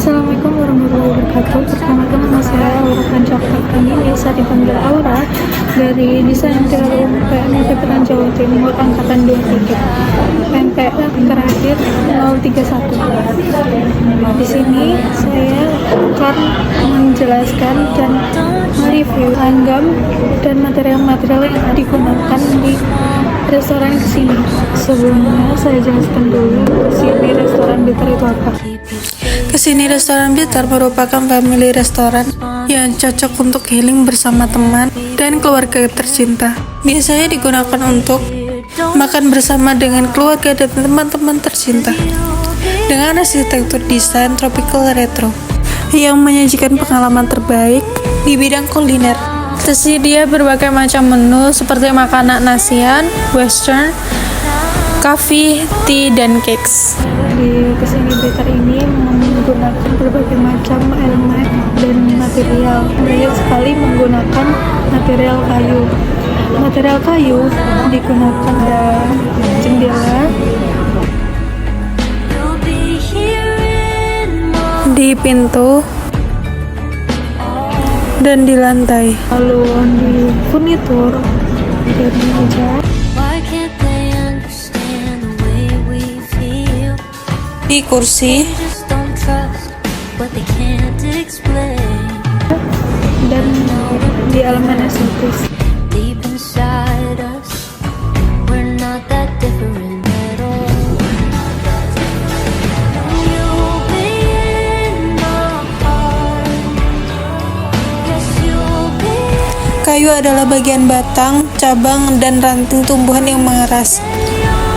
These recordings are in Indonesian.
Assalamualaikum warahmatullahi wabarakatuh. Perkenalkan nama saya Aura Panjapta. Kami bisa dipanggil Aura dari Desain Interior UPN Veteran Jawa Timur Angkatan 23. NPM terakhir 031. Di sini saya akan menjelaskan dan mereview langgam dan material-material yang digunakan di restoran kesini. Sebelumnya saya jelaskan dulu kesini restoran Bitter itu apa. Kesini restoran Bitter merupakan family restoran yang cocok untuk healing bersama teman dan keluarga tercinta. Biasanya digunakan untuk makan bersama dengan keluarga dan teman-teman tercinta. Dengan arsitektur desain tropical retro yang menyajikan pengalaman terbaik di bidang kuliner. Tersedia berbagai macam menu seperti makanan Asian, Western, coffee, tea, dan cakes. Di kesini Bitter ini menggunakan berbagai macam elemen dan material. Banyak sekali menggunakan material kayu. Material kayu digunakan dari jendela, di pintu, dan di lantai. Lalu di furnitur dan meja, di kursi, dan di elemen estetis. Kayu adalah bagian batang, cabang, dan ranting tumbuhan yang mengeras.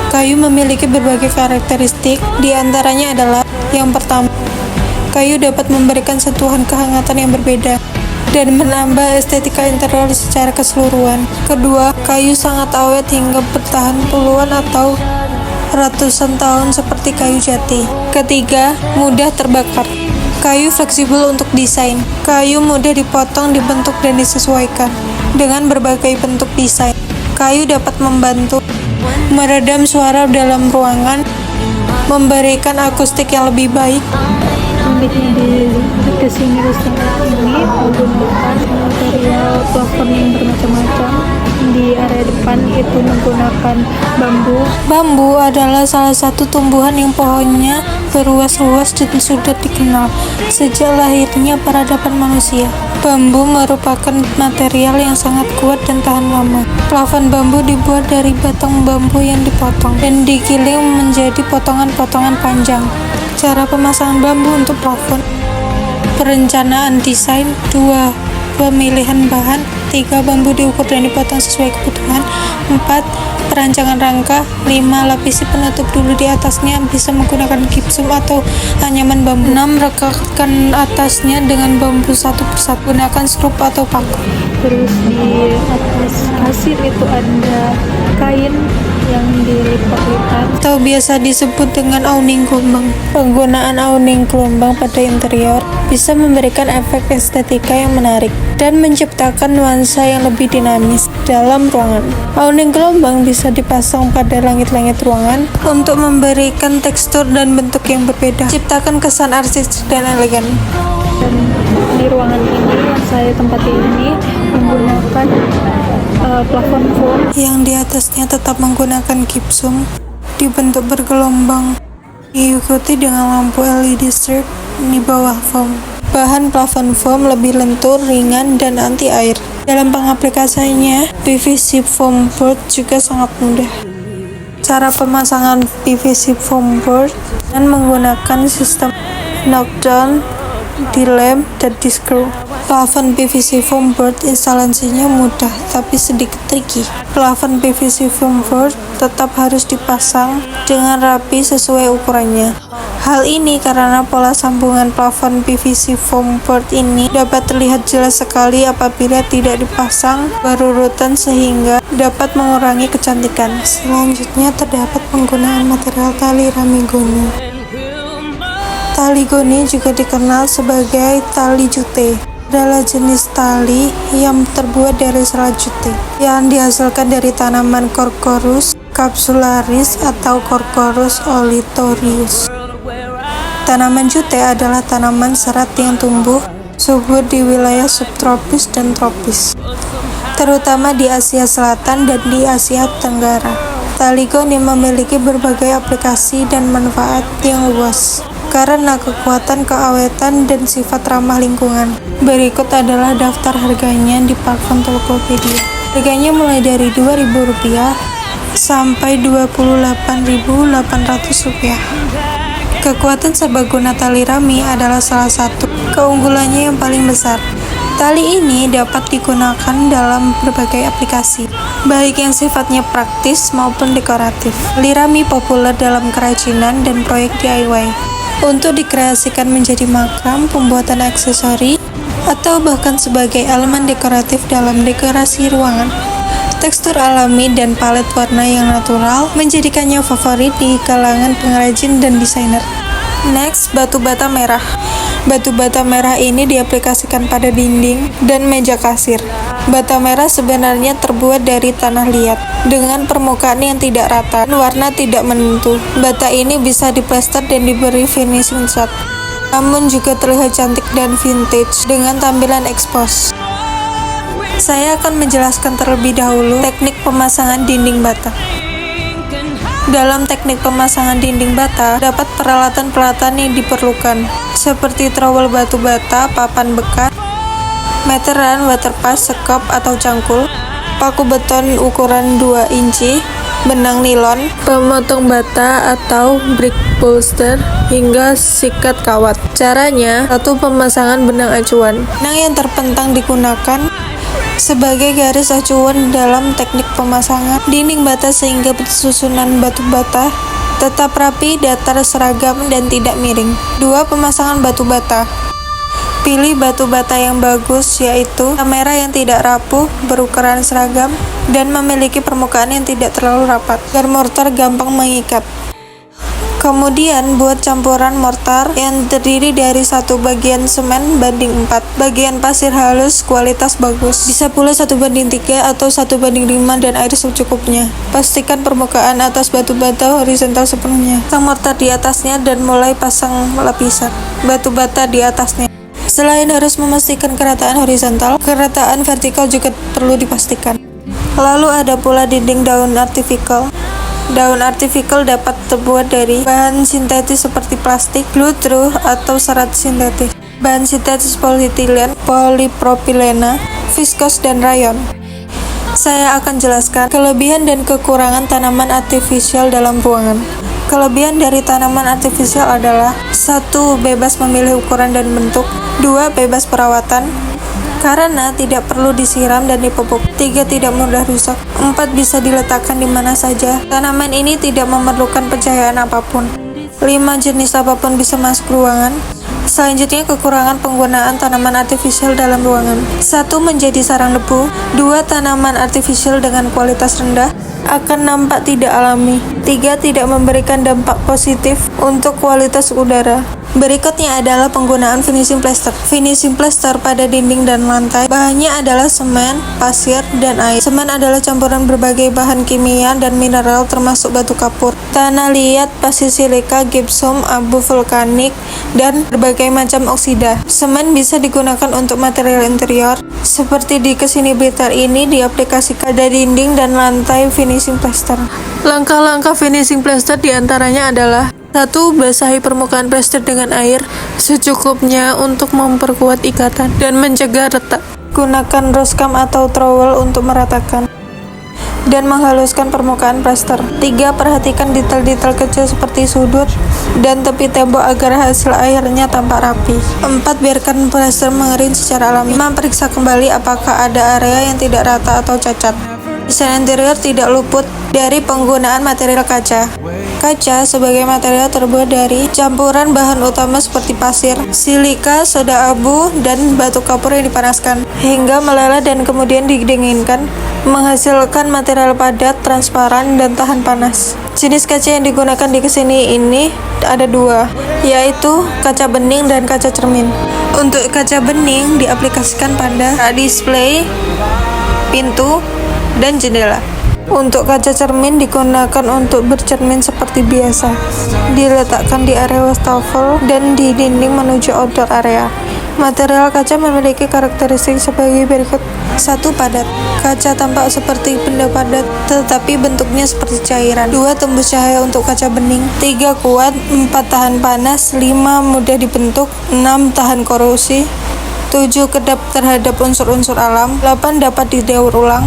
Kayu memiliki berbagai karakteristik, di antaranya adalah yang pertama, kayu dapat memberikan sentuhan kehangatan yang berbeda dan menambah estetika interior secara keseluruhan. Kedua, kayu sangat awet hingga bertahan puluhan atau ratusan tahun seperti kayu jati. Ketiga, mudah terbakar. Kayu fleksibel untuk desain. Kayu mudah dipotong, dibentuk, dan disesuaikan dengan berbagai bentuk desain. Kayu dapat membantu meredam suara dalam ruangan, memberikan akustik yang lebih baik. Uniknya di kesini restoran ini menggunakan material plafon yang bermacam-macam. Di area depan itu menggunakan bambu. Bambu adalah salah satu tumbuhan yang pohonnya berluas-luas dan sudah dikenal sejak lahirnya peradaban manusia. Bambu merupakan material yang sangat kuat dan tahan lama. Plafon bambu dibuat dari batang bambu yang dipotong dan digiling menjadi potongan-potongan panjang. Cara pemasangan bambu untuk plafon: perencanaan desain, 2. Pemilihan bahan, 3. Bambu diukur dan dipotong sesuai kebutuhan, 4. Perancangan rangka, 5. Lapisi penutup dulu di atasnya, bisa menggunakan gipsum atau anyaman bambu, 6. Rekatkan atasnya dengan bambu satu persatu, gunakan skrup atau paku. Terus di atas kasir itu ada kain yang dilipat-lipat atau biasa disebut dengan awning gelombang. Penggunaan awning gelombang pada interior bisa memberikan efek estetika yang menarik dan menciptakan nuansa yang lebih dinamis dalam ruangan. Awning gelombang bisa dipasang pada langit-langit ruangan untuk memberikan tekstur dan bentuk yang berbeda, ciptakan kesan artistik dan elegan. Dan di ruangan ini yang saya tempati ini menggunakan plafon foam yang di atasnya tetap menggunakan gipsum, dibentuk bergelombang, diikuti dengan lampu LED strip di bawah foam. Bahan plafon foam lebih lentur, ringan, dan anti air. Dalam pengaplikasiannya, PVC foam board juga sangat mudah. Cara pemasangan PVC foam board dengan menggunakan sistem knockdown, dilem, dan di-screw. Plafon PVC foam board instalasinya mudah tapi sedikit tricky. Plafon PVC foam board tetap harus dipasang dengan rapi sesuai ukurannya. Hal ini karena pola sambungan plafon PVC foam board ini dapat terlihat jelas sekali apabila tidak dipasang berurutan sehingga dapat mengurangi kecantikan. Selanjutnya terdapat penggunaan material tali ramigoni. Tali goni juga dikenal sebagai tali jute. Adalah jenis tali yang terbuat dari serat jute yang dihasilkan dari tanaman Corchorus capsularis atau Corchorus olitorius. Tanaman jute adalah tanaman serat yang tumbuh subur di wilayah subtropis dan tropis, terutama di Asia Selatan dan di Asia Tenggara. Taligon yang memiliki berbagai aplikasi dan manfaat yang luas karena kekuatan keawetan dan sifat ramah lingkungan. Berikut adalah daftar harganya di platform Tokopedia. Harganya mulai dari Rp2.000 sampai Rp28.800. Kekuatan serbaguna tali rami adalah salah satu keunggulannya yang paling besar. Tali ini dapat digunakan dalam berbagai aplikasi, baik yang sifatnya praktis maupun dekoratif. Tali rami populer dalam kerajinan dan proyek DIY, untuk dikreasikan menjadi makam, pembuatan aksesori, atau bahkan sebagai elemen dekoratif dalam dekorasi ruangan. Tekstur alami dan palet warna yang natural menjadikannya favorit di kalangan pengrajin dan desainer. Next, batu bata merah. Batu bata merah ini diaplikasikan pada dinding dan meja kasir. Bata merah sebenarnya terbuat dari tanah liat dengan permukaan yang tidak rata dan warna tidak menentu. Bata ini bisa diplester dan diberi finishing cat, namun juga terlihat cantik dan vintage dengan tampilan expose. Saya akan menjelaskan terlebih dahulu teknik pemasangan dinding bata. Dalam teknik pemasangan dinding bata, dapat peralatan-peralatan yang diperlukan, seperti trowel batu bata, papan bekas, meteran, waterpass, sekop atau cangkul, paku beton ukuran 2 inci, benang nilon, pemotong bata atau brick bolster, hingga sikat kawat. Caranya, satu pemasangan benang acuan. Benang yang terpentang digunakan sebagai garis acuan dalam teknik pemasangan dinding bata sehingga susunan batu bata tetap rapi, datar, seragam, dan tidak miring. 2. Pemasangan batu bata. Pilih batu bata yang bagus, yaitu merah yang tidak rapuh, berukuran seragam, dan memiliki permukaan yang tidak terlalu rapat, agar mortar gampang mengikat. Kemudian buat campuran mortar yang terdiri dari 1 bagian semen banding 4 bagian pasir halus kualitas bagus, bisa pula 1:3 atau 1:5, dan air secukupnya. Pastikan permukaan atas batu bata horizontal sepenuhnya. Pasang mortar di atasnya dan mulai pasang lapisan batu bata di atasnya. Selain harus memastikan kerataan horizontal, kerataan vertikal juga perlu dipastikan. Lalu ada pula dinding daun artificial. Daun artificial dapat terbuat dari bahan sintetis seperti plastik, glue through, atau serat sintetis. Bahan sintetis polietilen, polipropilena, viskos, dan rayon. Saya akan jelaskan kelebihan dan kekurangan tanaman artifisial dalam ruangan. Kelebihan dari tanaman artifisial adalah 1. Bebas memilih ukuran dan bentuk. 2. Bebas perawatan, karena tidak perlu disiram dan dipupuk. 3. Tidak mudah rusak. 4. Bisa diletakkan di mana saja. Tanaman ini tidak memerlukan pencahayaan apapun. 5. Jenis apapun bisa masuk ruangan. Selanjutnya, kekurangan penggunaan tanaman artifisial dalam ruangan. 1. Menjadi sarang debu. 2. Tanaman artifisial dengan kualitas rendah akan nampak tidak alami. 3. Tidak memberikan dampak positif untuk kualitas udara. Berikutnya adalah penggunaan finishing plaster. Finishing plaster pada dinding dan lantai, bahannya adalah semen, pasir, dan air. Semen adalah campuran berbagai bahan kimia dan mineral termasuk batu kapur, tanah liat, pasir silika, gypsum, abu vulkanik, dan berbagai macam oksida. Semen bisa digunakan untuk material interior, seperti di kesini Blitar ini diaplikasikan pada dinding dan lantai finishing plaster. Langkah-langkah finishing plaster diantaranya adalah: 1. Basahi permukaan plaster dengan air secukupnya untuk memperkuat ikatan dan mencegah retak. Gunakan roskam atau trowel untuk meratakan dan menghaluskan permukaan plaster. 3. Perhatikan detail-detail kecil seperti sudut dan tepi tembok agar hasil akhirnya tampak rapi. 4. Biarkan plaster mengering secara alami. 5. Periksa kembali apakah ada area yang tidak rata atau cacat. Desain interior tidak luput dari penggunaan material kaca. Kaca sebagai material terbuat dari campuran bahan utama seperti pasir, silika, soda abu, dan batu kapur yang dipanaskan hingga meleleh dan kemudian didinginkan, menghasilkan material padat, transparan, dan tahan panas. Jenis kaca yang digunakan di kesini ini ada 2, yaitu kaca bening dan kaca cermin. Untuk kaca bening diaplikasikan pada display, pintu, dan jendela. Untuk kaca cermin digunakan untuk bercermin seperti biasa. Diletakkan di area wastafel dan di dinding menuju outdoor area. Material kaca memiliki karakteristik sebagai berikut. 1. Padat. Kaca tampak seperti benda padat, tetapi bentuknya seperti cairan. 2. Tembus cahaya untuk kaca bening. 3. Kuat. 4. Tahan panas. 5. Mudah dibentuk. 6. Tahan korosi. 7. Kedap terhadap unsur-unsur alam. 8. Dapat didaur ulang.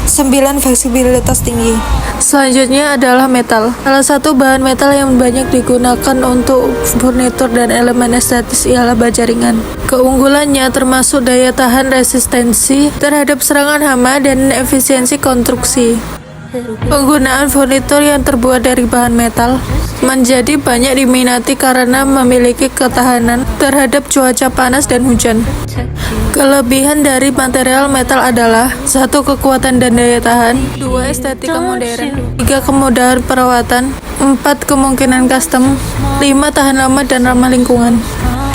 9. Fleksibilitas tinggi. Selanjutnya adalah metal. Salah satu bahan metal yang banyak digunakan untuk furnitur dan elemen estetis ialah baja ringan. Keunggulannya termasuk daya tahan, resistensi terhadap serangan hama, dan efisiensi konstruksi. Penggunaan furnitur yang terbuat dari bahan metal menjadi banyak diminati karena memiliki ketahanan terhadap cuaca panas dan hujan. Kelebihan dari material metal adalah 1. Kekuatan dan daya tahan. 2. Estetika modern. 3. Kemudahan perawatan. 4. Kemungkinan custom. 5. Tahan lama dan ramah lingkungan.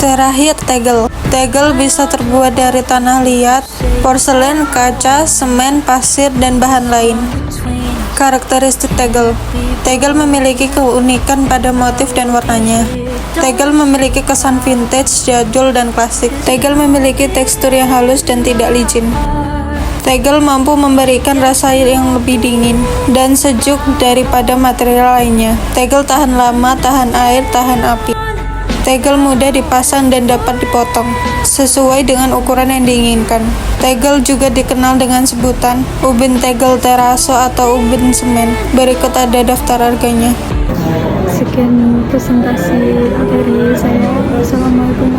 Terakhir, tegel. Tegel bisa terbuat dari tanah liat, porselen, kaca, semen, pasir, dan bahan lain. Karakteristik tegel. Tegel memiliki keunikan pada motif dan warnanya. Tegel memiliki kesan vintage, jadul, dan klasik. Tegel memiliki tekstur yang halus dan tidak licin. Tegel mampu memberikan rasa yang lebih dingin dan sejuk daripada material lainnya. Tegel tahan lama, tahan air, tahan api. Tegel mudah dipasang dan dapat dipotong sesuai dengan ukuran yang diinginkan. Tegel juga dikenal dengan sebutan ubin tegel teraso atau ubin semen. Berikut ada daftar harganya. Sekian presentasi dari saya. Assalamualaikum